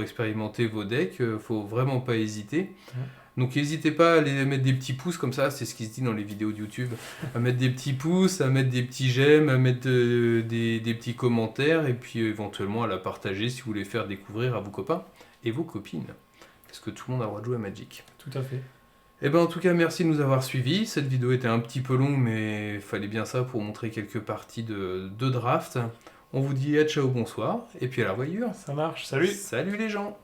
expérimenter vos decks. Faut vraiment pas hésiter. Donc n'hésitez pas à aller mettre des petits pouces comme ça, c'est ce qui se dit dans les vidéos de YouTube. À mettre des petits pouces, à mettre des petits j'aime, à mettre des petits commentaires et puis éventuellement à la partager si vous voulez faire découvrir à vos copains et vos copines. Parce que tout le monde a le droit de jouer à Magic. Tout à fait. Et ben en tout cas merci de nous avoir suivis. Cette vidéo était un petit peu longue mais il fallait bien ça pour montrer quelques parties de draft. On vous dit à ciao bonsoir et puis à la revoyure. Ça marche, salut. Salut les gens.